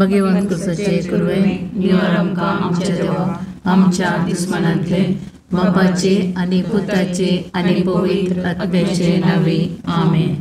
भगवंत तुझे कुरवे निवार आमकां आमच्या देवा आमच्या दुस्मनांतले बापाचे आनी पुताचे आनी पवित्र आत्म्याचे नावे आमेन.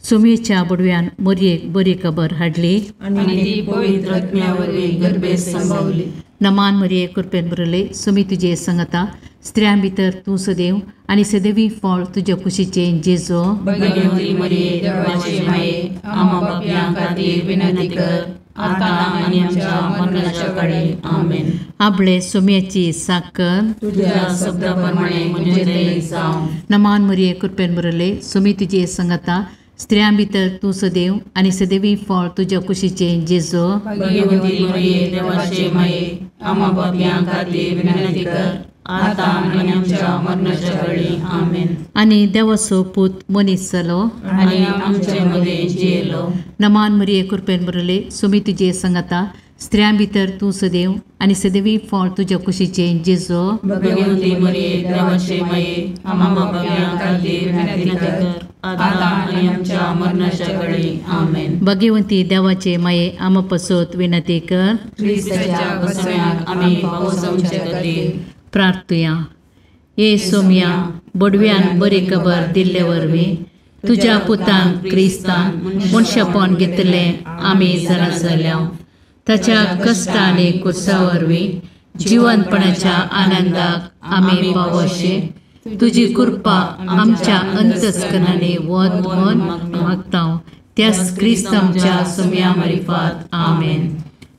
सुमेच्या बुडव्यान मोरयेक बरी खबर हाडली आनी ती पवित्र आत्म्या वरवीं गर्भेत संभावली. नमान मरिये कृपेन बरले सुमी तुजे संगता स्त्रियां भितर तूं सदैव आनी सदैवी फळ तुज्या कुशीचे जेजो. भगवंती मरिये देवाचे माये आम्हा पापयां खातीर विनंती कर आता आनी आमच्या मरणाच्या काळी आमेन. आपले सुम्याची साकर तुझ्या शब्दाप्रमाणे म्हजे दये जावं. नमान मरिये कृपेन बरले सुमी तुजे संगता स्त्रियां भितर तूं सदैव आनी सदैवी फळ तुज्या कुशीचे जेजो. भगवंती मरिये देवाचे माये आम्हा पापयां खातीर विनंती कर आता आनी आमच्या मरणाच्या काळी आमेन. आनी देवाचो पूत मनीस जालो आनी आमचे मदे जियेलो. नमान मरिये कृपेन बरले सुमी तुजे संगता स्त्रियां भितर तूं सदैव आनी सदैवी फळ तुज्या कुशीचे जेजो. भगवंती मरिये देवाचे माये आम्हा पापयां खातीर विनंती कर आता आनी आमच्या मरणाच्या काळी आमेन. भगवंती देवाचे माये आम पसोत विनंती कर. ख्रिस्ताच्या वसण्याक आमी पावसावचे खातीर प्रार्थुया. ये सोम्या बडव्यान बरी खबर दिल्ले वरवीं तुज्या पुतांक क्रिस्तान मनशापण घेतले आमी जाणा जाल्या. ताच्या कश्ट आनी कुर्सा वरवीं जिवंतपणाच्या आनंदाक आमी पावोशे तुजी कृपा आमच्या अंतस्करणांनी वद म्हूण मागता. त्याच क्रिस्तांच्या सोम्या मार्फत आमेन.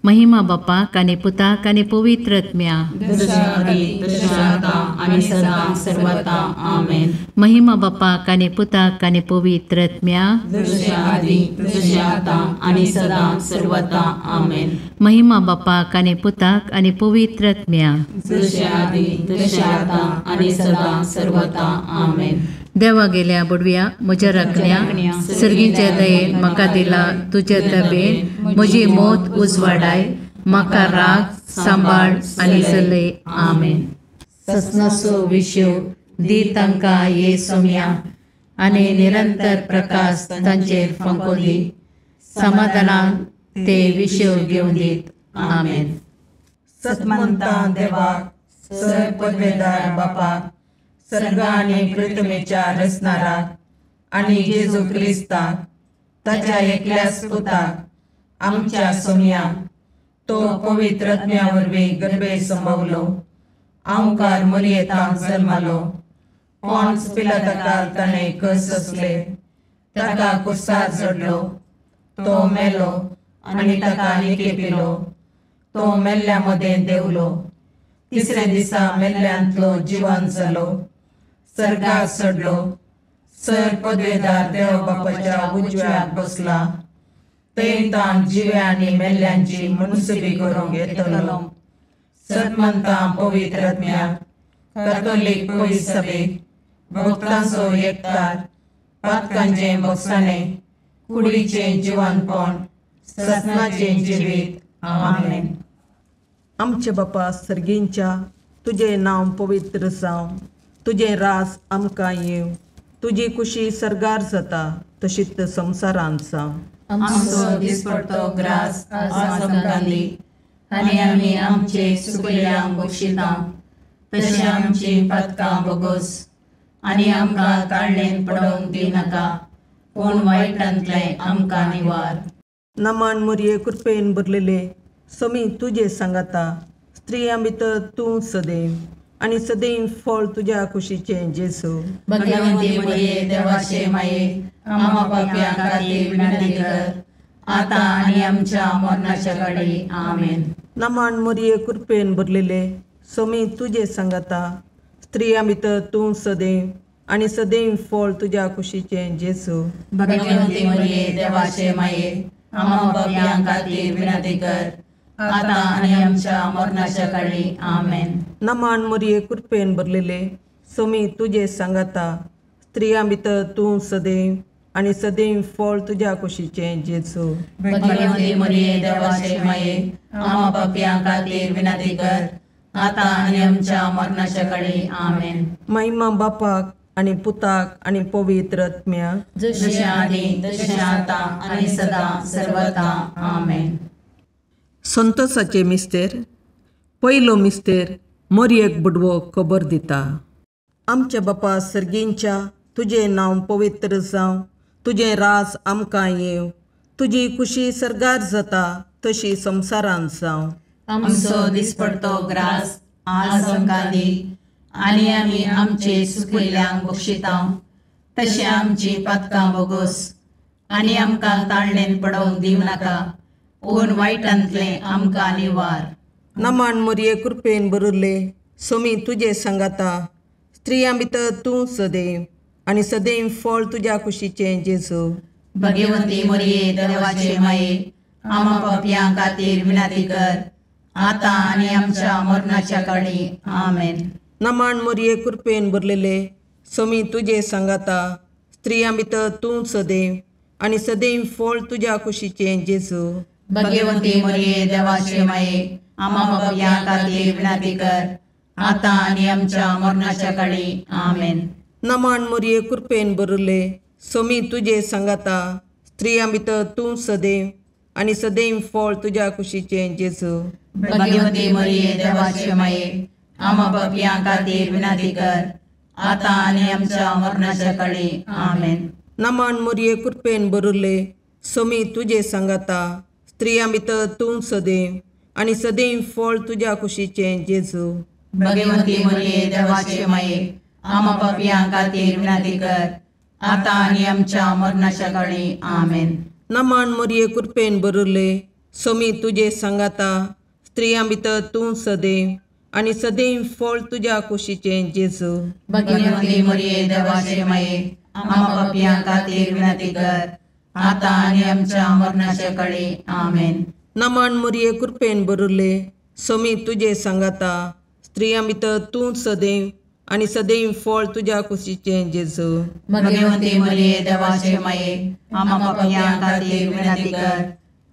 महिमा बापाक आनी पुताक आनी पवित्र आत्म्या जशा आदी तशा आता आनी सदां सर्वथा आमेन. महिमा बापाक आनी पुताक आनी पवित्र आत्म्या जशा आदी तशा आता आनी सदां सर्वथा आमेन. महिमा बापाक आनी पुताक आनी पवित्र आत्म्या जशा आदी तशा आता आनी सदां सर्वथा आमेन. देवा गेल्या बुडव्या म्हज्या राखण्या सर्गीच्या दयेन म्हाका दिला तुज्या तबेन म्हजी मोत उजवाडाय म्हाका राग सांबाळ आनी चलय आमेन. ससनाचो विशव दी तांकां ये सोम्या आनी निरंतर प्रकाश तांचेर फंको दी. समाधानान ते विशव घेवन दीत आमेन. सतमंता देवाक सर पदवेदार बापाक सर्ग आनी पृथ्वीच्या रचणाराक आनी जेजू क्रिस्ताक ताच्या एकल्याच पुताक आमच्या सोम्याक तो पवित्र आत्म्या वरवीं गर्भेत संभवलो. ओंकार मरियेंताक जल्मालो. पोंच पिलाताकाक ताणें कस सोंसले. ताका कुर्सार चडलो. तो मेलो आनी ताका निकेपिलो. तो मेल्ल्या मदें देवलो. तिसऱ्या दिसा मेल्ल्यांतलो जिवंत जालो. सर्गाक चडलो. सर पदवेदार देव बापाच्या उजव्याक बसला. थंय ताण जिव्या आनी मेल्ल्यांची मनसुबी करूंक येतलो. सतमंतां पवित्र आत्म्याक कॅथोलीक पयस सभेक भक्तांचो एकठार पातकांचें बगसाणें कुडीचें जिवंतपण सतनाचें जिवीत आमेन. आमचे बापा सर्गींच्या तुझे नांव पवित्र जावं. तुझे रास आमकां येव. तुजी कुशी सर्गार जाता तशीच संवसारांत जावं. आमचो दिसपडटो ग्रास आज आमकां दी आनी आमी आमचे सुकल्यांक बक्षिता तशें आमची पातकां बोगोस आनी आमकां काळणेन पडोवंक दिनाका पूण वायटांतलें आमकां निवार. नमान मरिये कृपेन भरलेले समी तुजे सांगाता स्त्रियां भितर तूं सदैव आनी सदैव फळ तुज्या कुशीचे जेजू. भगवंती मरिये देवाचे माये आम्हा पापयां खातीर विनंती कर आता आनी आमच्या मरणाच्या काळी आमेन. नमान मरिये कृपेन भरलेले समी तुजे सांगाता स्त्रियां भितर तूं सदैव आनी सदैव फळ तुज्या कुशीचे जेजू. भगवंती मरिये देवाचे माये आम्हा पापयां खातीर विनंती कर आता आनी आमच्या मरणाच्या काळी आमेन. नमान मरिये कृपेन भरलेले समी तुजे सांगाता स्त्रियां भितर तूं सदैव आनी सदैव फळ तुज्या कुशीचे जेजू. भगवंती मरिये देवाचे माये आम्हा पापयां खातीर विनंती कर आता आनी आमच्या मरणाच्या काळी आमेन. महिमा बापाक आनी पुताक आनी पवित्र आत्म्याक जशें आदी तशें आता आनी सदां सर्वथा आमेन. संतोसाचे मिस्तेर. पयलो मिस्तेर मोरयेक बुडवो खबर दिता. आमच्या बापा सर्गींच्या, तुजें नांव पवित्र जावं, तुजें रास आमकां येवं, तुजी खुशी सरगार जाता तशी संवसारांत जावं. आमचो दिसपडतो ग्रास आज आमकां दी, आनी आमी आमचे चुकिल्ल्यांक बक्षितां. तशें आमची पातकां बोगोस, आनी आमकां ताळणेन पडोवंक दिवं नाका, पूण वायटांतलें आमकां निवार. नमान मोरये कृपेन बरुल्ले, सोमी तुजे सांगाता, स्त्रियां भितर तूं सदैव, आनी सदैव फळ तुज्या कुशीचें जेजू. भगवंती मोरये देवाचे माये, आमा पापयां खातीर विनाती कर, आतां आनी आमच्या मरणाच्या काळी. आमेन. नमान मोरये कृपेन भरलेले, सोमी तुजे सांगाता, स्त्रियां भितर तूं सदैव, आनी सदैव फळ तुज्या कुशीचें जेजू. भगवंती मोरये देवाचे माये, आमा पापयां खातीर विनाती कर, आतां आनी आमच्या मरणाच्या काळी. आमेन. नमान मोरये कृपेन भरले, सोमी तुजे सांगाता, स्त्रियां भितर तूं सदैव, आनी सदैव फळ तुज्या कुशीचें जेजू. भगवंती मोरये देवाचे माये, आमा पापयां खातीर विनाती कर, आतां आनी आमच्या मरणाच्या काळी. आमेन. नमान मोरये कृपेन भरले, सोमी तुजे सांगाता, स्त्रियां भितर तूं सदैव, आनी सदैव फळ तुज्या कुशीचें जेजू. भगवंती मोरये देवाचे माये, आमा पापयां खातीर विनाती कर, आतां आनी आमच्या मरणाच्या काळी. आमेन. नमान मोरये कृपेन भरले, सोमी तुजे सांगाता, स्त्रियां भितर तूं सदैव, आनी सदैव फळ तुज्या कुशीचें जेजू. भगवंती मोरये देवाचे माये, आमा पापयां खातीर विनाती कर, आतां आनी आमच्या मरणाच्या काळी. आमेन. नमान मोरये कृपेन भरले, सोमी तुजे सांगाता, स्त्रियां भितर तूं सदैव, आनी सदैव फळ तुज्या कुशीचें जेजू. भगवंती मोरये देवाचे माये, आमा पापयां खातीर विनाती कर,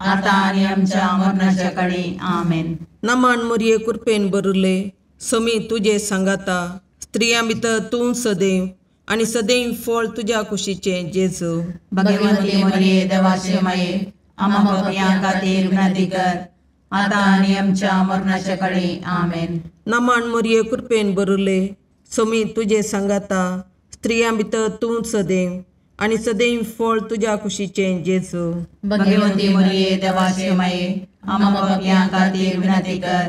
आतां आनी आमच्या मरणाच्या काळी. आमेन. नमान मोरये कृपेन भरले, सोमी तुजे सांगाता, स्त्रियां भितर तूं सदैव, आनी सदैव फळ तुज्या कुशीचें जेजू. भगवंती मोरये देवाचे माये, आमा पापयां खातीर विनाती कर, आतां आनी आमच्या मरणाच्या काळी. आमेन. नमान मोरये कृपेन भरले, सोमी तुजे सांगाता, स्त्रियां भितर तूं सदैव, आनी सदैव फळ तुज्या कुशीचें जेजू. भगवंती मोरये देवाचे माये, आमा पापयां खातीर विनाती कर,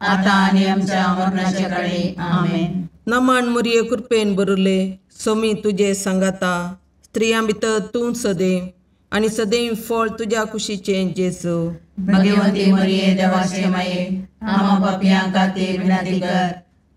आतां आनी आमच्या मरणाच्या काळी. आमेन. नमान मोरये कृपेन भरले, सोमी तुजे सांगाता, स्त्रियां भितर तूं सदैव, आनी सदैव फळ तुज्या कुशीचें जेजू. भगवंती मोरये देवाचे माये, आमा पापयां खातीर विनाती कर,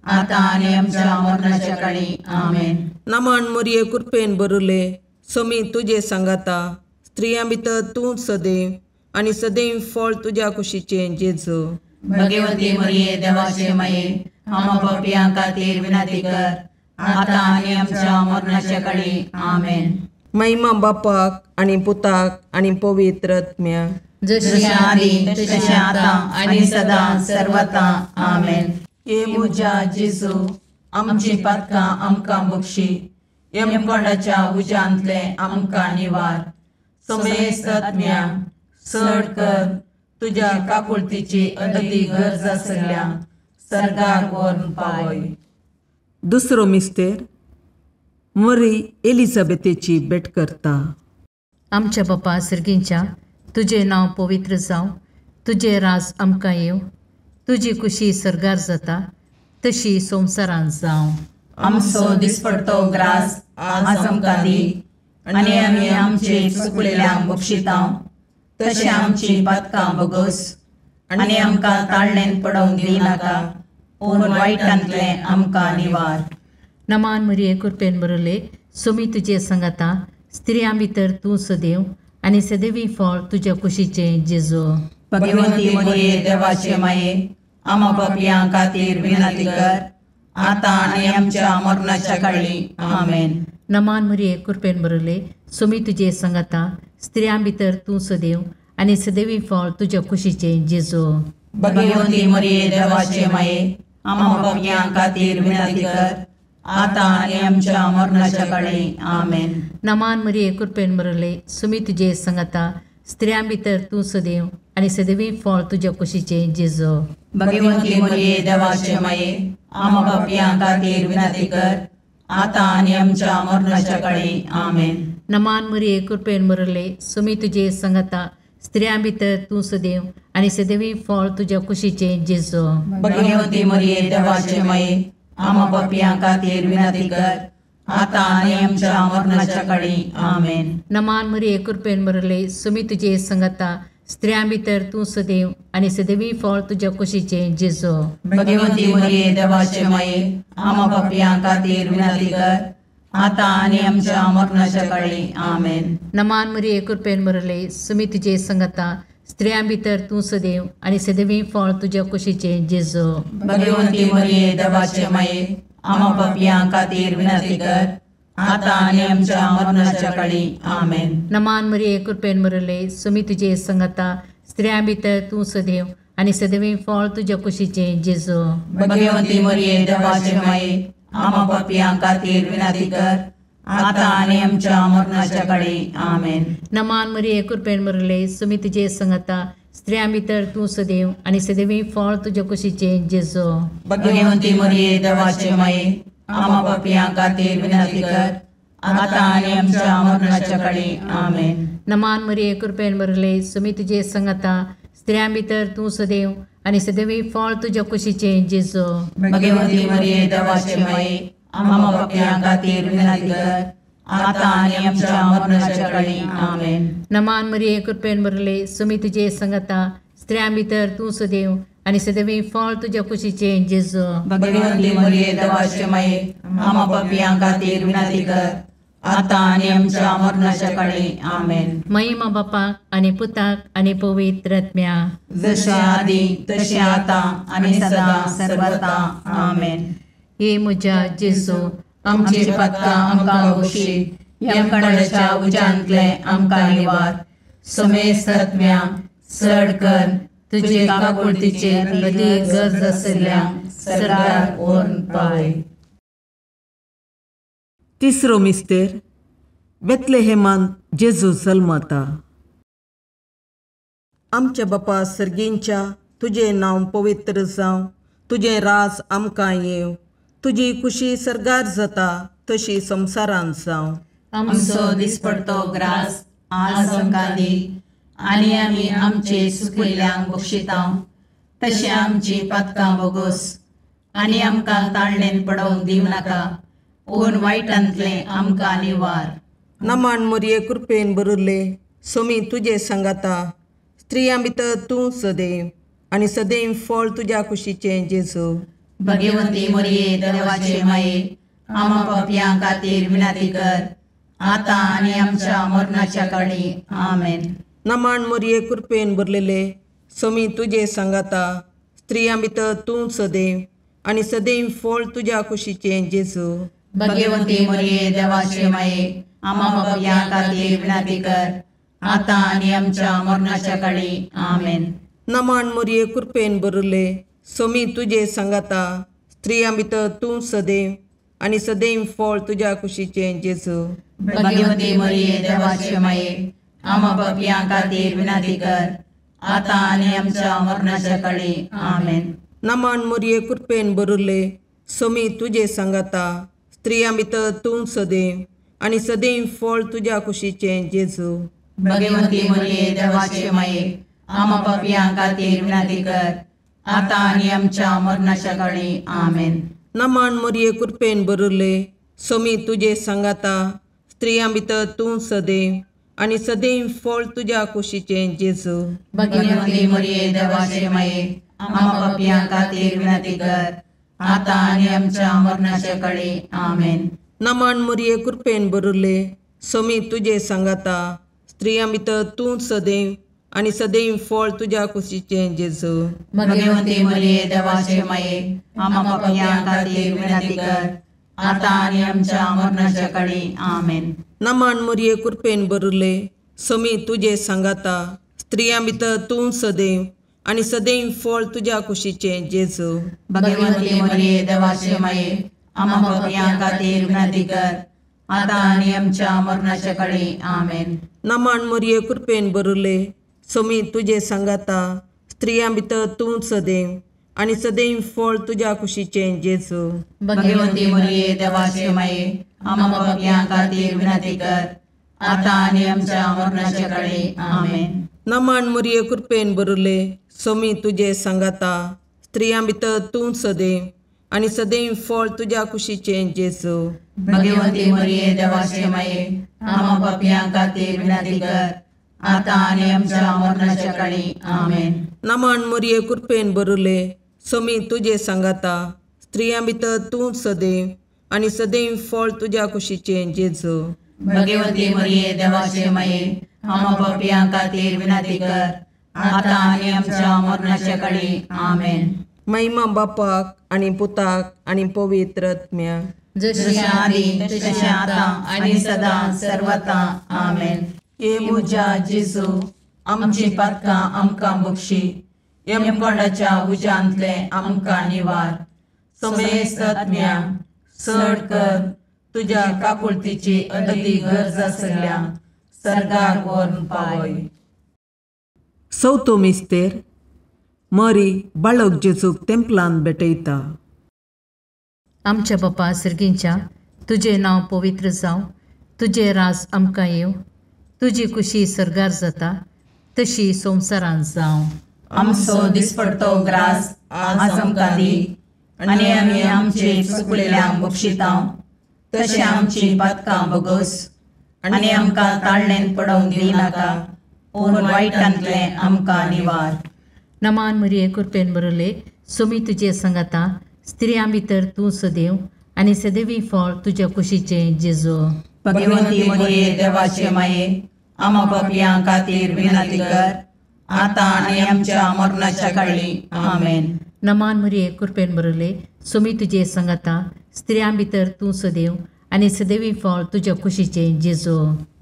आतां आनी आमच्या मरणाच्या काळी. आमेन. नमान मोरये कृपेन भरले, सोमी तुजे सांगाता, स्त्रियां भितर तूं सदैव, आनी सदैव फळ तुज्या कुशीचें जेजू. भगवंती मोरये देवाचे माये, आमा पापयां खातीर विनाती कर, आतां आनी आमच्या मरणाच्या काळी. आमेन. महिमा बापाक आनी पुताक आनी पवित्र आत्म्याक, जशी आदी तशी आतां आनी सदां सर्वता. आमेन. ये म्हज्या जेजू, आमची पातकां आमकां बक्षी, यमकोंडाच्या उज्यांतले आमकां निवार. समेस्त आत्म्या चड कर, तुज्या काकुळतीची अदी गरज आसल्या सर्गाक व्हरून पावय. दुसरो मिस्तेर मरी एलिझाबेथेची भेट करता. आमच्या बापा सर्गींच्या, तुजें नांव पवित्र जावं, तुजें राज आमकां येवं, तुजी खुशी सरगार जाता तशी संवसारांत जावं. आमचो दिसपडतो ग्रास आज आमकां दी, आनी आमी आमचे चुकलेल्यांक बक्षितां. तशें आमची पातकां बोगोस, आनी आमकां ताळणेन पडोवंक दिनाका, पूण वायटांतलें आमकां निवार. नमान मोरये कृपेन बरले, सोमी तुजे सांगाता, स्त्रियां भितर तूं सदैव, आनी सदैवी फळ तुज्या कुशीचें जेजू. भगवंती मोरये देवाचे माये, आमा पापयां खातीर विनाती कर, आतां आनी आमच्या मरणाच्या काळी. आमेन. नमान मोरये कृपेन बरले, सोमी तुजे सांगाता, स्त्रियां भितर तूं सदैव, आनी सदैवी फळ तुज्या कुशीचें जेजू. भगवंती मोरये देवाचे माये, आमा पापयां खातीर विनाती कर, आतां आनी आमच्या मरणाच्या काळी. आमेन. नमान मोरये कृपेन बरले, सोमी तुजे सांगाता, स्त्रियां भितर तूं सदैव आनी सदैवी फळ तुज्या कुशीचें जेजू. भगवंती मरिये देवाचे माये आम पापियां खातीर विनंती कर आता आनी आमच्या मरणाच्या काळी आमेन. नमान मरिये कृपेन मरले सुमी तुजे संगता स्त्रियां भितर तूं सदैव आनी सदैवी फळ तुज्या कुशीचें जेजू. भगवंती मरिये देवाचे माये आम पापियां खातीर विनंती कर आता आनी आमच्या मरणाच्या काळी आमेन. नमान मरिये कृपेन मरले सुमी तुजे संगता स्त्रियां भितर तूं सदैव आनी सदैवी फळ तुज्या कुशीचें जेजू. भगवंती मरिये देवाचे माये आम पापियां खातीर विनंती कर आता आनी आमच्या मरणाच्या काळी आमेन. नमान मरिये कृपेन मरले सुमी तुजे संगता स्त्रियां भितर तूं सदैव आनी सदैवी फळ तुज्या कुशीचें जेजू. भगवंती मरिये देवाचे माये आम पापियां खातीर विनंती कर आता आनी आमच्या मरणाच्या काळी आमेन. नमान मरिये कृपेन मरले सुमी तुजे संगता स्त्रियां भितर तूं सदैव आनी सदैवी फळ तुज्या कुशीचें जेजू. भगवंती मरिये देवाचे माये आम पापियां खातीर विनंती कर आता आनी आमच्या मरणाच्या काळी आमेन. नमान मरिये कृपेन मरले सुमी तुजे संगता स्त्रियां भितर तूं सदैव आनी सदैवी फळ तुज्या कुशीचें जेजू. भगवंती मरिये देवाचे माये आम पापियां खातीर विनंती कर आता आनी आमच्या मरणाच्या काळी आमेन. नमान मरिये कृपेन मरले सुमी तुजे संगता स्त्रियां भितर तूं सदैव आनी सदैवी फळ तुज्या कुशीचें जेजू. भगवंती मरिये देवाचे माये आम पापियां खातीर विनंती कर आता आनी आमच्या मरणाच्या काळी आमेन. नमान मरिये कृपेन मरले सुमी तुजे संगता स्त्रियां भितर तूं सदैव आनी सदैवी फळ तुज्या कुशीचें जेजू. भगवंती मरिये देवाचे माये आम पापियां खातीर विनंती कर आता आनी आमच्या मरणाच्या काळी आमेन. महिमा बापाक आनी पुताक आनी पवित्र आत्म्या जशे आदी तशे आता आनी सदा सर्वदा आमेन. हे म्हज्या जेजू आमची पदकां आमकां बक्षी यमकणाच्या उजांतले आमकां निवार. सुमेस्त आत्म्या चड कर तुजे काकुळतीचेर अदीक गरज आशिल्ल्यांक सरकार ओर्न पावय. तिसरो मिस्तेर बेतलेहेमांत जेजू जल्मता. आमच्या बापा सर्गींच्या तुजें नांव पवित्र जावं, तुजें राज आमकां येवं, तुजी कुशी सरगार जाता तशी संवसारांत जावं. आमचो दिसपडतो ग्रास आज आमकां दी आनी आमी आमचे चुकिल्ल्यांक बक्षितांव तशें आमची पातकां बोगोस आनी आमकां ताळणेन पडोवंक दिवं नाका पूण वायटांतलें आमकां निवार. नमान मरिये कृपेन बरले सोमी तुजे सांगाता स्त्रियां भितर तूं सदैव आनी सदैव फळ तुज्या कुशीचें जेजू. भगवंती मरिये देवाचे माये आम पापियां खातीर विनंती कर आता आनी आमच्या मरणाच्या काळी आमेन. नमान मरिये कृपेन बरलेले सोमी तुजे सांगाता स्त्रियां भितर तूं सदैव आनी सदैव फळ तुज्या कुशीचें जेजू. भगवंती मरिये देवाचे माये आम पापियां खातीर विनंती कर आता आनी आमच्या मरणाच्या काळी आमेन. नमान मरिये कृपेन बरले सोमी तुजे सांगाता स्त्रियां भितर तूं सदैव आनी सदैव फळ तुज्या कुशीचें जेजू. भगवंती मरिये देवाचे माये आम पापियां खातीर विनंती कर आता आनी आमच्या मरणाच्या काळी आमेन. नमान मरिये कृपेन बरले सोमी तुजे सांगाता स्त्रियां भितर तूं सदैव आनी सदैव फळ तुज्या कुशीचें जेजू. भगवंती मरिये देवाचे माये आम पापियां खातीर विनंती कर आता आनी आमच्या मरणाच्या काळी आमेन. नमान मरिये कृपेन बरले सोमी तुजे सांगाता स्त्रियां भितर तूं सदैव आनी सदैव फळ तुज्या कुशीचें जेजू. भगवंती मरिये देवाचे माये आम पापियां खातीर विनंती कर आता आनी आमच्या मरणाच्या काळी आमेन. नमान मरिये कृपेन बरले सोमी तुजे सांगाता स्त्रियां भितर तूं सदैव आनी सदैव फळ तुज्या कुशीचें जेजू. भगवंती मरिये देवाचे माये आम पापियां खातीर विनंती कर आता आनी आमच्या मरणाच्या काळी आमेन. नमान मरिये कृपेन बरले सोमी तुजे सांगाता स्त्रियां भितर तूं सदैव आनी सदैव फळ तुज्या कुशीचें जेजू. भगवंती मरिये देवाचे माये आम पापियां खातीर विनंती कर आता आणि आमच्या मरणाच्या काळी आमेन. नमान मोरये कृपेन बरले सोमी तुझे सांगाता स्त्रियां भितर तूं सदैव आणि सदैव फळ तुझ्या कुशीचे जेजू. भगवंती मरिये देवाचे माये आम्हा पापियां खातीर विनंती कर, आता आणि आमच्या मरणाच्या काळी आमेन. नमान मोरये कृपेन बरले सोमी तुझे सांगाता स्त्रियां भितर तूं सदैव आणि सदैव फळ तुझ्या कुशीचे जेजू. भगवंती मरिये देवाचे माये आम्हा पापियां खातीर विनंती कर, आता आणि आमच्या मरणाच्या काळी आमेन. नमान मोरये कृपेन बरले सोमी तुझे सांगाता स्त्रियां भितर तूं सदैव आणि सदैव फळ तुझ्या कुशीचे जेजू. भगवंती मरिये देवाचे माये आम्हा पापियां खातीर विनंती कर, आता आणि आमच्या मरणाच्या काळी आमेन. महिमा बापाक आणि पुताक आणि पवित्र आत्म्याक, जशी आधी तशी आता आणि सदा सर्वथा आमेन. ये मुजा जेजू आमची पातकां आमकां बक्षी, यमकोंडाच्या उजांतले आमकां निवार. समेस्त आत्म्या चड कर तुझ्या काकुळतीची अदी गरज आसल्या सर्गार व्हरून पावय. चवथो मिस्तेर मरी बाळक जेजूक तेंपलांत भेटयता. आमच्या बापा सर्गींच्या तुझे नांव पवित्र जावं, तुझे राज आमकां येव, तुजी कुशी सरगार जाता तशी संवसारांत जावं. आमचो दिसपडतो ग्रास आज आमकां दी, आनी आमी आमचे चुकलेल्यांक बक्षितांव, तशें आमची पातकां बगोस, आनी आमकां ताळणेन पडोवंक दिनाका, पूण वायटांतले आमकां निवार. नमान मरिये कृपेन बरले सोमी तुजे सांगाता स्त्रियां भितर तूं सदैव आणि सदैवी फळ तुझ्या कुशीचे जेजू. भगवंती मरिये देवाचे माये आम्हा पापियां खातीर विनंती कर, आता आणि आमच्या मरणाच्या काळी आमेन. नमान मरिये कृपेन बरले सोमी तुजे सांगाता स्त्रियां भितर तूं सदैव आणि सदैवी फळ तुझ्या कुशीचे जेजू.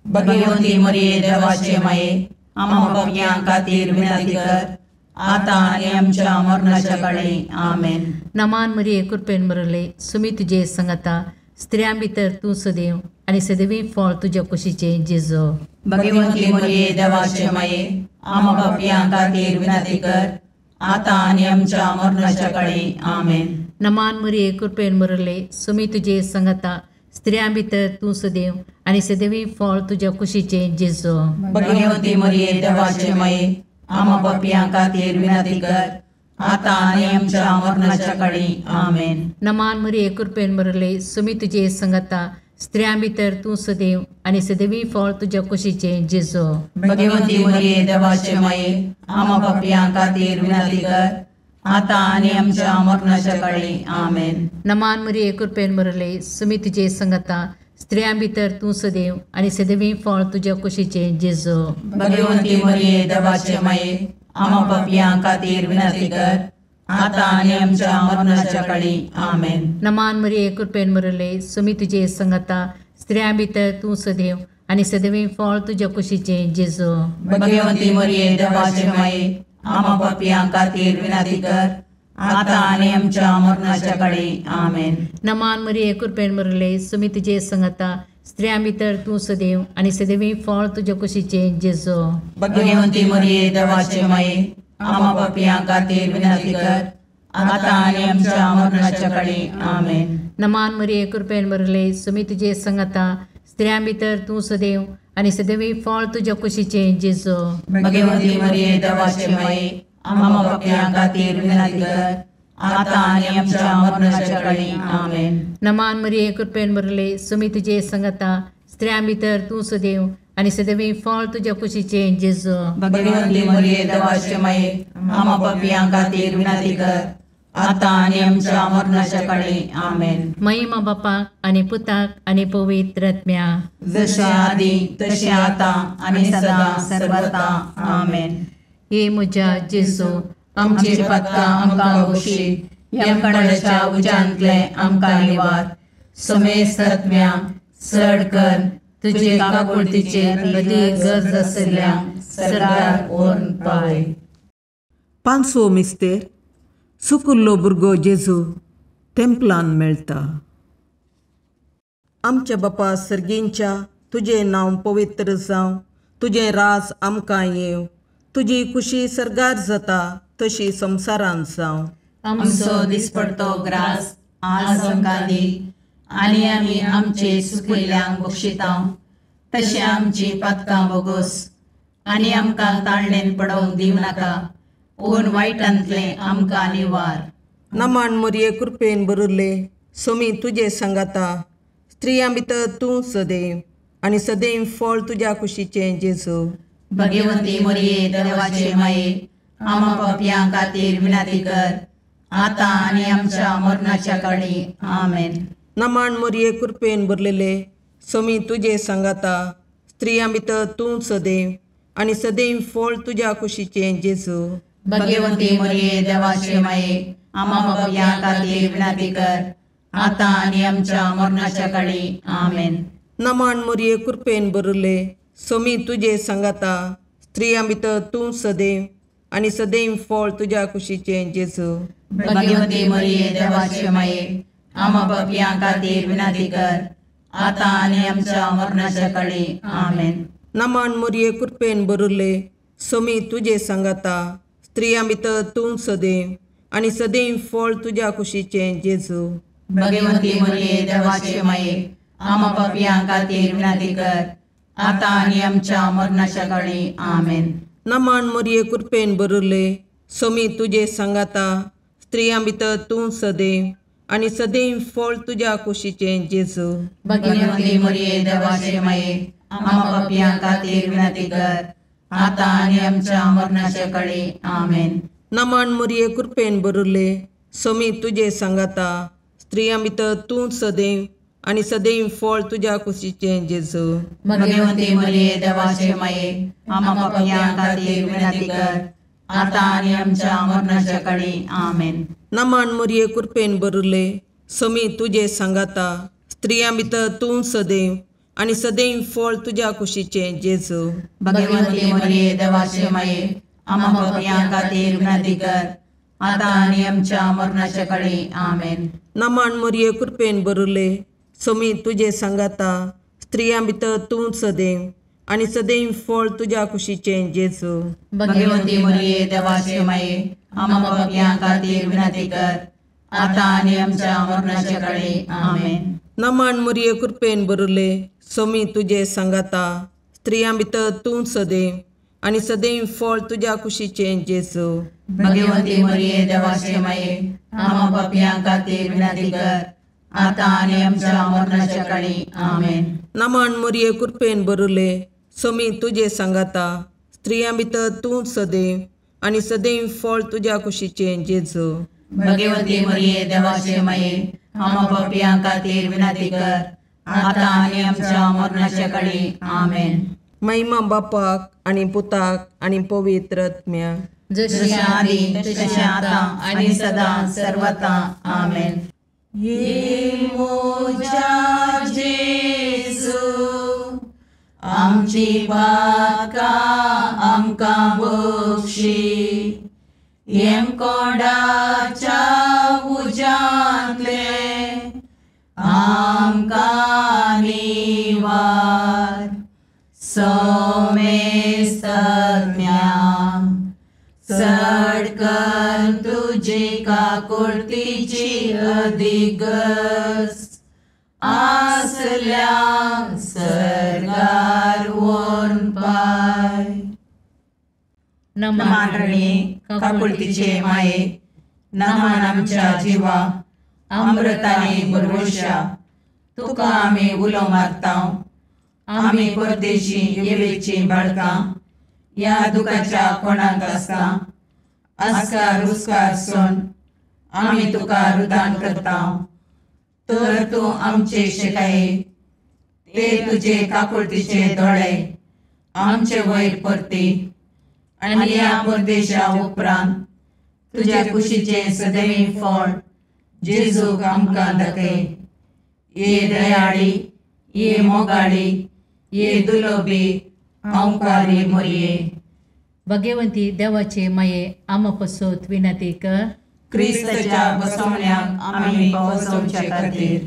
भगवंती मरिये देवाचे माये आम्हा पापियां खातीर विनंती कर, आता आणि आमच्या मरणाच्या काळी आमेन. नमान मरिये कृपेन बरले सोमी तुजे सांगाता स्त्रियां भितर तूं सदैव आणि सदैवी फळ तुझ्या कुशीचे जेजू. भगवंती मरिये देवाचे माये आम्हा पापियां खातीर विनंती कर, आता आणि आमच्या मरणाच्या काळी आमेन. नमान मरिये कृपेन बरले सोमी तुजे सांगाता स्त्रियां भितर तूं सदैव आणि सदैवी फळ तुझ्या कुशीचे जेजू. भगवंती मरिये देवाचे माये आम्हा पापियां खातीर विनंती कर, आता आणि आमच्या मरणाच्या काळी आमेन. नमान मरिये कृपेन बरले सोमी तुजे सांगाता स्त्रियां भितर तूं सदैव आणि सदैवी फळ तुझ्या कुशीचे जेजू. भगवंती मरिये देवाचे माये आम्हा पापियां खातीर विनंती कर, आता आणि आमच्या मरणाच्या काळी आमेन. नमान मरिये कृपेन बरले सोमी तुजे सांगाता स्त्रियां भितर तूं सदैव आणि सदैवी फळ तुझ्या कुशीचे जेजू. भगवंती मरिये देवाचे माये आम्हा पापियां खातीर विनंती कर, आता आणि आमच्या मरणाच्या काळी आमेन. नमान मरिये कृपेन बरले सोमी तुजे सांगाता स्त्रियां भितर तूं सदैव आणि सदैवी फळ तुझ्या कुशीचे जेजू. भगवंती मरिये देवाचे माये आम्हा पापियां खातीर विनंती कर, आता आणि आमच्या मरणाच्या काळी आमेन. नमान मरिये कृपेन बरले सोमी तुजे सांगाता स्त्रियां भितर तूं सदैव आणि सदैवी फळ तुझ्या कुशीचे जेजू. भगवंती मरिये देवाचे माये आम्हा पापियां खातीर विनंती कर, आता आणि आमच्या मरणाच्या काळी आमेन. नमान मरिये कृपेन बरले सोमी तुजे सांगाता स्त्रियां भितर तूं सदैव आणि सदैवी फळ तुझ्या कुशीचे जेजू. भगवंती मरिये देवाचे माये आम्हा पापियां खातीर विनंती कर, आता आणि आमच्या मरणाच्या काळी आमेन. नमान मरिये कृपेन बरले सोमी तुजे सांगाता स्त्रियां भितर तूं सदैव आणि सदैवी फळ तुझ्या कुशीचे जेजू. भगवंती मरिये देवाचे माये आम्हा पापियां खातीर विनंती कर, आता आणि आमच्या मरणाच्या काळी आमेन. महिमा बापाक आणि पुताक आणि पवित्र आत्म्याक, जशे आधी तशे आता आणि सदा सर्वथा आमेन. हे म्हज्या जेजू आमची पातकां आमकां बक्षी, यमकोंडाच्या उजांतले आमकां निवार. समेस्त आत्म्या चड कर तुजे काकुळतीचे अदी गरज आसल्यांक सर्गार व्हरून पावय. पांचवो मिस्तेर सुकुल्लो भुरगो जेजू तेंपलांत मेळटा. आमच्या बापा सर्गींच्या तुझे नांव पवित्र जावं, तुझे रास आमकां येव, तुजी खुशी सरगार जाता तशी संवसारांत जावं. आमचो दिसपडतो ग्रास आज आमकां दी, आनी आमी आमचे सुकयल्यांक बक्षितां. तशें आमची पातकां बोगोस, आनी आमकां ताळणेन पडोवंक दिवं नाका, पूण वायटांतले आमकां निवार. नमान मोरये कृपेन बरुल्ले, सोमी तुजे सांगाता, स्त्रियां भितर तूं सदैव, आनी सदैव फळ तुज्या कुशीचें जेजू. भगवंती मोरये देवाचे माये, आमा पापयां खातीर विनाती कर, आतां आनी आमच्या मरणाच्या काळी. आमेन. नमान मोरये कृपेन भरलेले, सोमी तुजे सांगाता, स्त्रियां भितर तूं सदैव, आनी सदैव फळ तुज्या कुशीचें जेजू. भगवंती मोरये देवाचे माये, आमा पापयां खातीर विनाती कर, आतां आनी आमच्या मरणाच्या काळी. आमेन. नमान मोरये कृपेन भरले, सोमी तुजे सांगाता, स्त्रियां भितर तूं सदैव, आनी सदैव फळ तुज्या कुशीचें जेजू. भगवंती मोरये देवाचे माये, आमा पापयां खातीर विनाती कर, आतां आनी आमच्या मरणाच्या काळी. आमेन. नमान मोरये कृपेन भरले, सोमी तुजे सांगाता, स्त्रियां भितर तूं सदैव, आनी सदैव फळ तुज्या कुशीचें जेजू. भगवंती मोरये देवाचे माये, आमा पापयां खातीर विनाती कर, आतां आनी आमच्या मरणाच्या काळी. आमेन. नमान मोरये कृपेन भरले, सोमी तुजे सांगाता, स्त्रियां भितर तूं सदैव, आनी सदैव फळ तुज्या कुशीचें जेजू. भगवंती मोरये देवाचे माये, आमा पापयां खातीर विनाती कर, आतां आनी आमच्या मरणाच्या काळी. आमेन. नमान मोरये कृपेन भरले, सोमी तुजे सांगाता, स्त्रियां भितर तूं सदैव, आनी सदैव फळ तुज्या कुशीचें जेजू. भगवंती मोरये देवाचे माये, आमा पापयां खातीर विनाती कर, आतां आनी आमच्या मरणाच्या काळी. आमेन. नमान मोरये कृपेन भरले, सोमी तुजे सांगाता, स्त्रियां भितर तूं सदैव, आनी सदैव फळ तुज्या कुशीचें जेजू. भगवंती मोरये देवाचे माये, आमा पापयां खातीर विनाती कर, आतां आनी आमच्या मरणाच्या काळी. आमेन. नमान मोरये कृपेन भरले, सोमी तुजे सांगाता, स्त्रियां भितर तूं सदैव, आनी सदैव फळ तुज्या कुशीचें जेजू. भगवंती मोरये देवाचे माये, आमा पापयां खातीर विनाती कर, आतां आनी आमच्या मरणाच्या काळी. आमेन. नमान मोरये कृपेन भरले, सोमी तुजे सांगाता, स्त्रियां भितर तूं सदैव, आनी सदैव फळ तुज्या कुशीचें जेजू. भगवंती मोरये देवाचे माये, आमा पापयां खातीर विनाती कर, आतां आनी आमच्या मरणाच्या काळी. आमेन. नमान मोरये कृपेन भरले, सोमी तुजे सांगाता, स्त्रियां भितर तूं सदैव, आनी सदैव फळ तुज्या कुशीचें जेजू. भगवंती मोरये देवाचे माये, आमा पापयां खातीर विनाती कर, आतां आनी आमच्या मरणाच्या काळी. आमेन. महिमा बापाक आनी पुताक आनी पवित्र आत्म्याक, जशी आदी तशी आतां आनी सदां सर्वता. आमेन. ये मोजा जेजू, आमची पातकां आमकां बक्षी, येम कोणाच्या उज्यांतले आमकां निवार. सोमेस्त चड तुजी काकुळतीची अधिगस, आसल्या सरगार वोन पाय. नमान रणे काकुळतीचे माये, नमान आमच्या जिवा, अमृताने भरवशा, तुका आमी उलो मारतां. आमी परदेशी येवेची बाळकां, या दुखाच्या कोणाक आसता, आस्कार रुस्कार सोन आमी तुका रुदान करतां. तर तूं आमचे शिकाये, ते तुजे काकुळतीचे दोळे आमचे वयर परती, आनी या परदेशा उपरांत तुज्या कुशीचे सदैव फळ जेजूक आमकां दाखय. ये दयाळी, ये मोगाळी, ये दुलोबी, अंकारी मोरये. भगवंती देवाचे माये, आमा पसोत विनंती कर. क्रिस्ताच्या बसवण्याक आमी पावसोवचे खातीर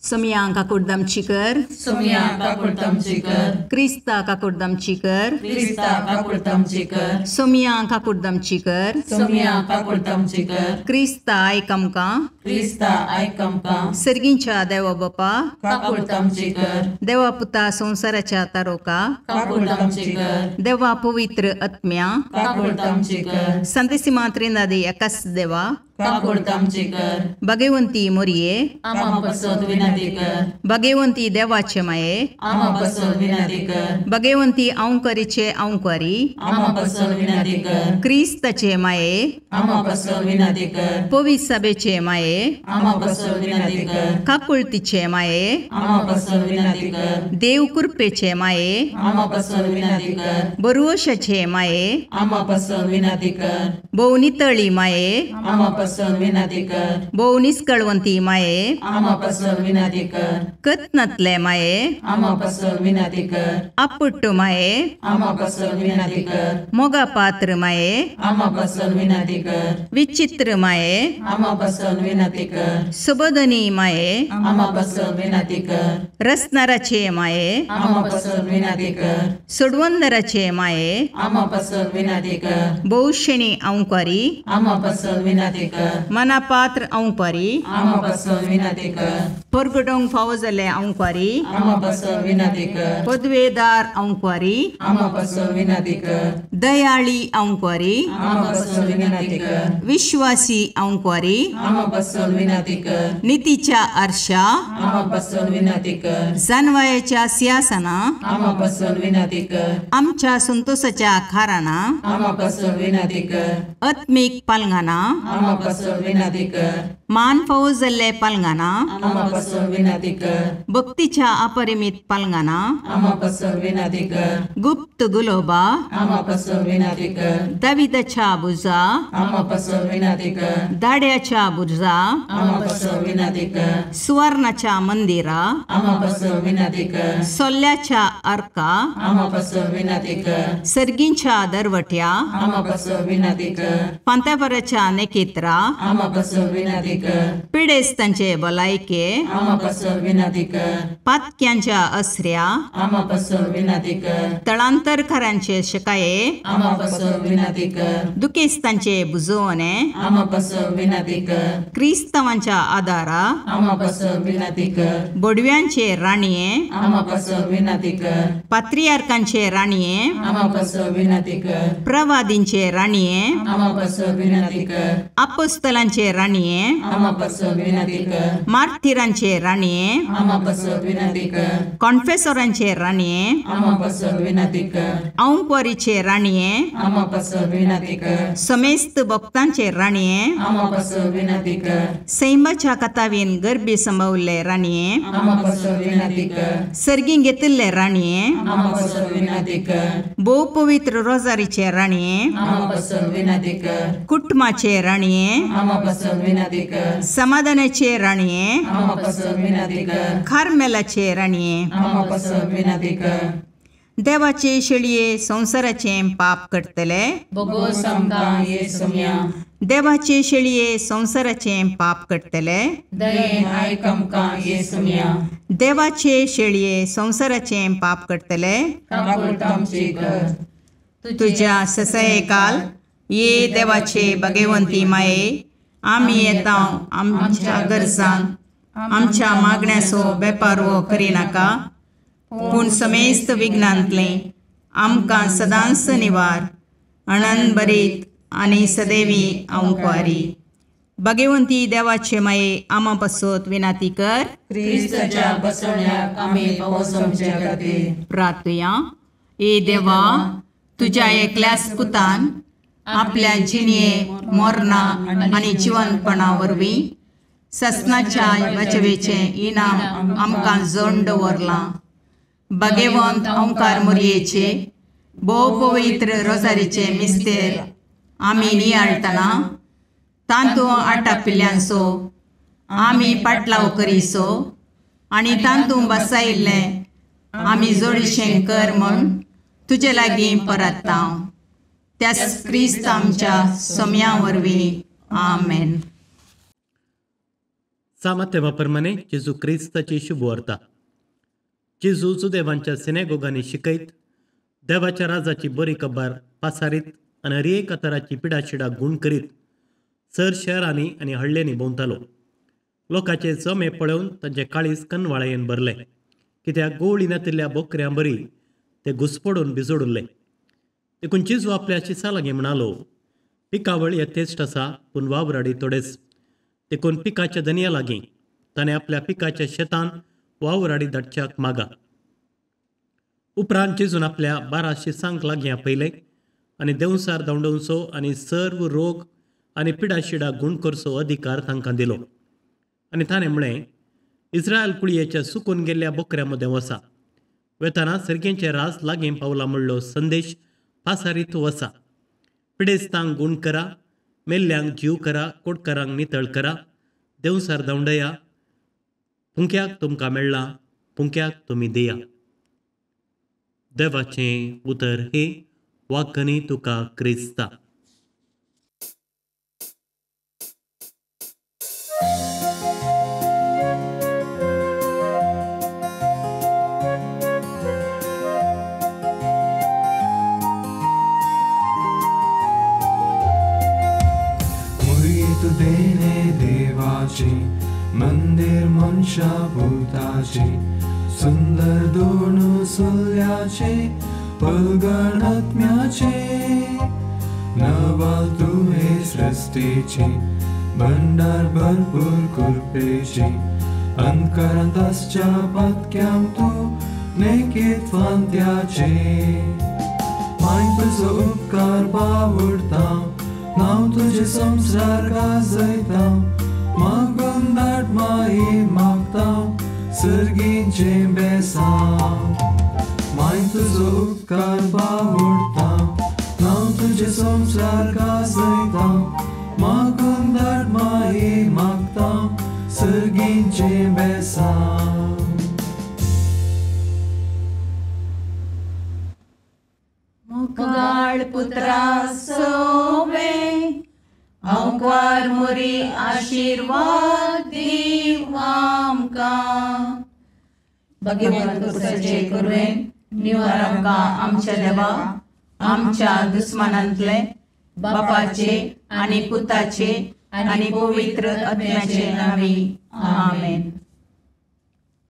सोमिया काकुर्दमची कर, सोमिया काकुर्दमची कर, क्रिस्ता काकुर्दमची कर, क्रिस्ता काकुर्दमची कर, सोमिया काकुर्दमची कर, सोमिया काकुर्दमची कर, क्रिस्ता आयकमका, क्रिस्ता आयकमका, सर्गींच्या देवा बापा, काकुर्दमची कर, देवा पुता संसाराच्या तारोका, काकुर्दमची कर, देवा पवित्र आत्म्या, काकुर्दमची कर, संतसिमा त्रिनादी एकाच देवा, काकुर्दमची कर, भगवंती मोरिये, आमा बसोद विनंती कर, भगवंती देवाचे माये, आमा बसोद विनंती कर, भगवंती औंकारीचे औंकारी, आमा बसोद विनंती कर, क्रिस्ताचे माये, आमा बसोद विनंती कर, पवित्र सभेचे माये, आमा बसोद विनंती कर, काकुळतीचे माये, आमा बसोद विनंती कर, देव कृपेचे माये, आमा बसोद विनंती कर, बरुवशाचे माये, आमा बसोद विनंती कर, भोवनितळी माये, आमा बसोद विनंती कर, भोवनिस्कळवंती माये, आमा बसोद विनंती कर, कत्नतले माये, आमा बसोद विनंती कर, अपुट्ट माये, आमा बसोद विनंती कर, मोगा पात्र माये, आमा बसोद विनंती कर, विचित्र माये, आमा बसोद विनंती कर, सुबोधनी माये, आमा बसोद विनंती कर, रसनाराचे माये, आमा बसोद विनंती कर, सुडवंदराचे माये, आमा बसोद विनंती कर, बहुशणी औंकारी, आमा बसोद विनंती कर, मनापात्र औंकारी, आमा बसोद विनंती कर, परगडोंग फावो जाल्ले औंकारी, आमा बसोद विनंती कर, पदवेदार औंकारी, आमा बसोद विनंती कर, दयाळी औंकारी, आमा बसोद विनंती कर, विश्वासी औंकारी, आमा बसोद विनंती कर, नीतीच्या आरशा, आमा बसोद विनंती कर, जानवायाच्या सिंहासना, आमा बसोद विनंती कर, आमच्या संतोषाच्या खाराना, आमा बसोद विनंती कर, आत्मिक पालंगाना, आमा बसोद विनंती कर, मान फावो जाल्ले पालंगाना, आमा बसोद विनंती कर, भक्तीच्या अपरिमित पालंगाना, आमा बसोद विनंती कर, गुप्त गुलोबा, आमा बसोद विनंती कर, दाविदाच्या बुजा, आमा बसोद विनंती कर, दाड्याच्या बुजा, आमा बसोद विनंती कर, सुवर्णाच्या मंदिरा, आमा बसोद विनंती कर, सोल्ल्याच्या अर्का, आमा बसोद विनंती कर, सर्गींच्या दरवट्या, आमा बसोद विनंती कर, पांतापराच्या नेकेत्रा, आमा बसोद विनंती कर, पिडेस्तांचे बलायके, आमा बसोद विनंती कर, पातक्यांच्या अस्र्या, आमा बसोद विनंती कर, तळांतरकारांचे शिकाये, आमा बसोद विनंती कर, दुखेस्तांचे बुजवणे, आमा बसोद विनंती कर, क्रिस्तवांच्या आदारा, आमा बसोद विनंती कर, बोडव्यांचे राणीये, आमा बसोद विनंती कर, पात्रियार्कांचे राणीये, आमा बसोद विनंती कर, प्रवादींचे राणीये, आमा बसोद विनंती कर, अपोस्तलांचे राणीये, आमा बसोद विनंती कर, मार्थिरांचे राणीये, आमा बसोद विनंती कर, कॉन्फेसरांचे राणीये, आमा बसोद विनंती कर, औंकवारीचे राणीये, आमा बसोद विनंती कर, समेस्त भक्तांचे राणीये, आमा बसोद विनंती कर, सैमाच्या कथावीन गर्भी संभवले राणीये, आमा बसोद विनंती कर, सर्गी घेतिल्ले राणीये, आमा बसोद विनंती कर, बहु पवित्र रोजारीचे राणीये, आमा बसोद विनंती कर, कुटुंबाचे राणीये, आमा बसोद विनंती कर, समाधानाचे राणीये, आमा बसोद विनंती कर, खारमेलाचे राणीये, आमा बसोद विनंती कर, देवाचे शेळये संसाराचे पाप करतले, बगो समका येसुम्या, देवाचे शेळये संसाराचे पाप करतले, दयेन आयकमका येसुम्या, देवाचे शेळये संसाराचे पाप करतले, काकुर्दमची कर, तुझ्या ससये काल ये देवाचे भगवंती माये, आम्ही येता आमच्या गरजांक, आमच्या मागण्याचो बेपारवो करिनाका, पूण समेस्त विघ्नांतले आमकां सदांच निवार, आनंद बरीत आनी सदैवी औंकवारी. भगवंती देवाचे माये आमा पासत विनाती कर. क्रिस्ताच्या बसवण्याक आमी पोवचोमचे खातीर प्रार्थया. ए देवा, तुझ्या एकल्याच पुतान आपल्या जिणये मोरणा आनी जिवंतपणा वरवीं ससनाच्या वचवेचे इनाम आमकां जोडून दवरलां. भगवंत ओंकार मोरयेचे भोव पवित्र रोजारीचे मिस्तेर आमी नियाळटना तांतू आटापिल्ल्यांचो आमी पाटलाव करीसो आनी तांतू बसायिल्लें आमी जोडशें कर म्हूण तुजे लागीं परतता. त्या क्रिस्त आमच्या सोम्या वरवीं. आमेन. तेव्हा प्रमाणे जेजू क्रिस्ताची शुभ वार्ता. जेजू जुदेवांच्या सिनेगोगांनी शिकयत, देवाच्या राजाची बरी खबर पासारीत आनी हर एक तराची पिडाशिडा गूण करीत सर शहरांनी आनी हळ्ळेंनी भोंवतालो. लोकांचे जमे पळोवन तांचे काळीज कनवाळयेन भरले, कित्याक गोवळी नातिल्ल्या बोकऱ्यां बरी ते घुसपडून भिजोड उरले. देखून जेजू आपल्या शिसा लागीं म्हणालो, पिकावळ येतेश्ट आसा पूण वावराडी थोडेच. देखून पिकाच्या धनिया लागीं ताणें आपल्या पिकाच्या शेतान वावराडी धाडच्याक मागा. उपरांत जेजून आपल्या 12 शिसांक लागीं आपयले आनी देंवसार धांवडोवचो आनी सर्व रोग आनी पिडाशिडा गूण करचो अधिकार तांकां दिलो. आनी ताणें म्हळें, इस्रायल कुळयेच्या सुकून गेल्ल्या बोकऱ्या मदें वसा. वेताना सर्गेचें राज लागीं पावला म्हणलो संदेश पासारीत वसा. पिडेस्तांक गूण करा, मेल्ल्यांक जीव करा, कोडकारांक नितळ करा, देंवसार धांवडया. पुंक्याक तुमकां मेळ्ळां, पुंक्याक तुमी दिया. देवाचें उतर हे वाकनी तुका क्रिस्ता. देणे देवाची मंदिर मनशा भूताची सुंदर दोन सुल्याचे पलगण आत्म्याचे नवाल तुहे सृष्टीची भंडार भरपूर कृपेची अंतरांताच्या पत्क्याम तू नेकीत फांत्याचे माय तुजो उपकार बावडता नाव तुझे संसार गाजयता मागून दाट माई मागता सर्गींचे बेसांव माय तुजो उपकार बावडता नाव तुझे संसार गाजयता मागून दाट माई मागता सर्गींचे बेसांव. मुगाळ पुत्रा सोवे अवकार मोरी आशीर्वाद दीव आमकां. भगवंत कुसाचे करुवेन निवार आमकां आमच्या देवा आमच्या दुस्मानांतले बापाचे आनी पुताचे आनी पवित्र आत्म्याचे नांवी. आमेन.